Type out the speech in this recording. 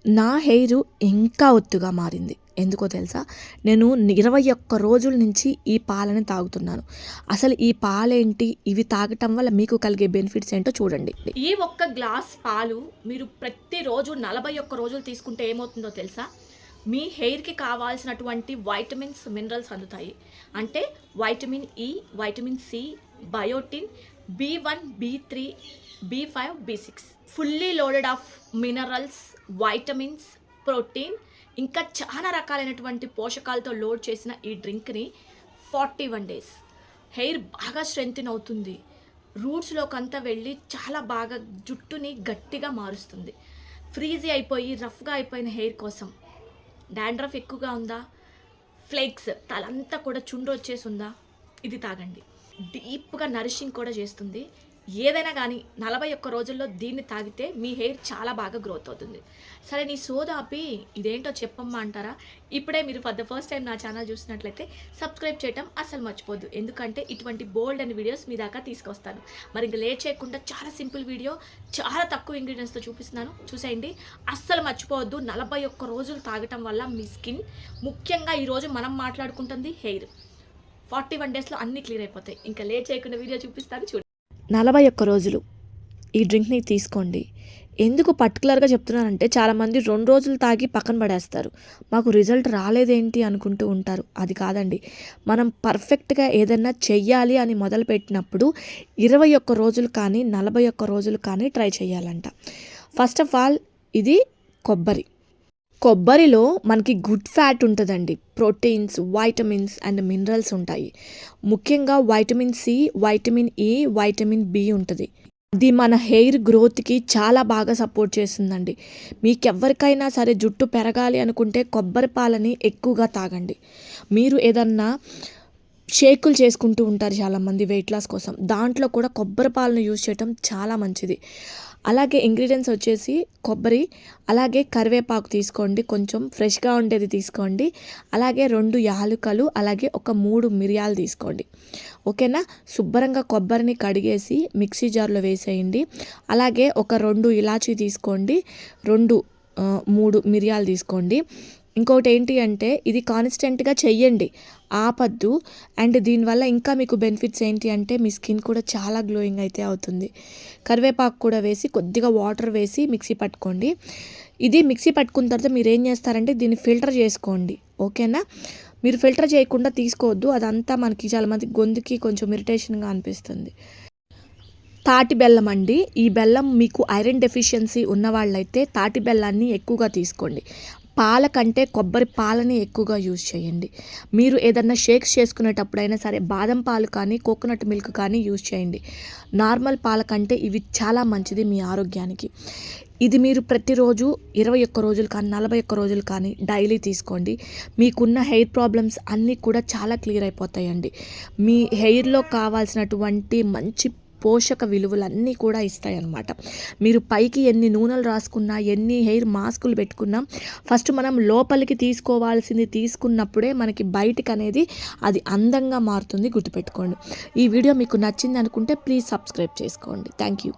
నా హెయిర్ ఇంకా ఒత్తుగా మారింది. ఎందుకో తెలుసా? నేను 21 రోజుల నుంచి ఈ పాలని తాగుతున్నాను. అసలు ఈ పాలేంటి? ఇవి తాగటం వల్ల మీకు కలిగే బెనిఫిట్స్ ఏంటో చూడండి. ఈ ఒక్క గ్లాస్ పాలు మీరు ప్రతిరోజు 41 రోజులు తీసుకుంటే ఏమవుతుందో తెలుసా? మీ హెయిర్‌కి కావాల్సినటువంటి వైటమిన్స్, మినరల్స్ అందుతాయి. అంటే vitamin E, vitamin C, biotin, బి1, బి3, బి5, B6 fully loaded of minerals, vitamins, protein ఇంకా చాలా రకాలైనటువంటి పోషకాలతో లోడ్ చేసిన ఈ డ్రింక్‌ని 41 డేస్ హెయిర్ బాగా స్ట్రెంథెన్ అవుతుంది. రూట్స్‌లోకంతా వెళ్ళి చాలా బాగా జుట్టుని గట్టిగా మారుస్తుంది. ఫ్రీజీ అయిపోయి రఫ్‌గా అయిపోయిన హెయిర్ కోసం, డాండ్రఫ్ ఎక్కువగా ఉందా, ఫ్లేక్స్ తలంతా కూడా చుండ్రు వచ్చేసి ఉందా, ఇది తాగండి. డీప్‌గా నరిషింగ్ కూడా చేస్తుంది. ఏదైనా కానీ 41 రోజుల్లో దీన్ని తాగితే మీ హెయిర్ చాలా బాగా గ్రోత్ అవుతుంది. సరే నీ సోదాపి ఇదేంటో చెప్పమ్మా అంటారా? ఇప్పుడే మీరు ఫర్ ద ఫస్ట్ టైం నా ఛానల్ చూసినట్లయితే సబ్స్క్రైబ్ చేయటం అస్సలు మర్చిపోద్దు. ఎందుకంటే ఇటువంటి బోల్డ్ అండ్ వీడియోస్ మీ దాకా తీసుకొస్తాను. మరి ఇంక లేట్ చేయకుండా చాలా సింపుల్ వీడియో, చాలా తక్కువ ఇంగ్రీడియంట్స్తో చూపిస్తున్నాను, చూసేయండి. అస్సలు మర్చిపోవద్దు. 41 రోజులు తాగటం వల్ల మీ స్కిన్, ముఖ్యంగా ఈరోజు మనం మాట్లాడుకుంటుంది హెయిర్, 41 డేస్లో అన్నీ క్లియర్ అయిపోతాయి. ఇంకా లేట్ చేయకుండా వీడియో చూపిస్తాను, చూడండి. 41 రోజులు ఈ డ్రింక్‌ని తీసుకోండి. ఎందుకు పర్టిక్యులర్‌గా చెప్తున్నానంటే చాలామంది 2 రోజులు తాగి పక్కన పడేస్తారు. మాకు రిజల్ట్ రాలేదేంటి అనుకుంటూ ఉంటారు. అది కాదండి. మనం పర్ఫెక్ట్‌గా ఏదన్నా చెయ్యాలి అని మొదలుపెట్టినప్పుడు 21 రోజులు కానీ, 41 రోజులు కానీ ట్రై చేయాలంట. ఫస్ట్ ఆఫ్ ఆల్ ఇది కొబ్బరిలో మనకి గుడ్ ఫ్యాట్ ఉంటుందండి. ప్రోటీన్స్, వైటమిన్స్ అండ్ మినరల్స్ ఉంటాయి. ముఖ్యంగా vitamin C, vitamin E, vitamin B ఉంటుంది. ఇది మన హెయిర్ గ్రోత్‌కి చాలా బాగా సపోర్ట్ చేస్తుందండి. మీకెవ్వరికైనా సరే జుట్టు పెరగాలి అనుకుంటే కొబ్బరి పాలని ఎక్కువగా తాగండి. మీరు ఏదన్నా షేకులు చేసుకుంటూ ఉంటారు చాలామంది వెయిట్ లాస్ కోసం. దాంట్లో కూడా కొబ్బరి పాలను యూజ్ చేయటం చాలా మంచిది. అలాగే ఇంగ్రీడియంట్స్ వచ్చేసి కొబ్బరి, అలాగే కరివేపాకు తీసుకోండి, కొంచెం ఫ్రెష్‌గా ఉండేది తీసుకోండి. అలాగే 2 యాలుకలు, అలాగే ఒక 3 మిరియాలు తీసుకోండి. ఓకేనా? శుభ్రంగా కొబ్బరిని కడిగేసి మిక్సీ జార్‌లో వేసేయండి. అలాగే ఒక 2 ఇలాచీ తీసుకోండి. 3 మిరియాలు తీసుకోండి. ఇంకోటి ఏంటి అంటే ఇది కాన్స్టెంట్‌గా చెయ్యండి, ఆపద్దు. అండ్ దీనివల్ల ఇంకా మీకు బెనిఫిట్స్ ఏంటి అంటే మీ స్కిన్ కూడా చాలా గ్లోయింగ్ అయితే అవుతుంది. కరివేపాకు కూడా వేసి కొద్దిగా వాటర్ వేసి మిక్సీ పట్టుకోండి. ఇది మిక్సీ పట్టుకున్న తర్వాత మీరు ఏం చేస్తారంటే దీన్ని ఫిల్టర్ చేసుకోండి. ఓకేనా? మీరు ఫిల్టర్ చేయకుండా తీసుకోవద్దు. అదంతా మనకి చాలామంది గొంతుకి కొంచెం ఇరిటేషన్‌గా అనిపిస్తుంది. తాటి బెల్లం అండి. ఈ బెల్లం మీకు ఐరన్ డెఫిషియన్సీ ఉన్నవాళ్ళైతే తాటి బెల్లాన్ని ఎక్కువగా తీసుకోండి. పాల కంటే కొబ్బరి పాలని ఎక్కువగా యూజ్ చేయండి. మీరు ఏదన్నా షేక్స్ చేసుకునేటప్పుడైనా సరే బాదం పాలు కానీ, కోకోనట్ మిల్క్ కానీ యూజ్ చేయండి. నార్మల్ పాల కంటే ఇవి చాలా మంచిది మీ ఆరోగ్యానికి. ఇది మీరు ప్రతిరోజు 21 రోజులు కానీ, 41 రోజులు కానీ డైలీ తీసుకోండి. మీకున్న హెయిర్ ప్రాబ్లమ్స్ అన్నీ కూడా చాలా క్లియర్ అయిపోతాయండి. మీ హెయిర్‌లో కావాల్సినటువంటి మంచి పోషక విలువలన్నీ కూడా ఇస్తాయన్నమాట. మీరు పైకి ఎన్ని నూనెలు రాసుకున్నా, ఎన్ని హెయిర్ మాస్కులు పెట్టుకున్నా, ఫస్ట్ మనం లోపలికి తీసుకోవాల్సింది తీసుకున్నప్పుడే మనకి బయటికి అనేది అది అందంగా మారుతుంది. గుర్తుపెట్టుకోండి. ఈ వీడియో మీకు నచ్చింది అనుకుంటే ప్లీజ్ సబ్స్క్రైబ్ చేసుకోండి. Thank you.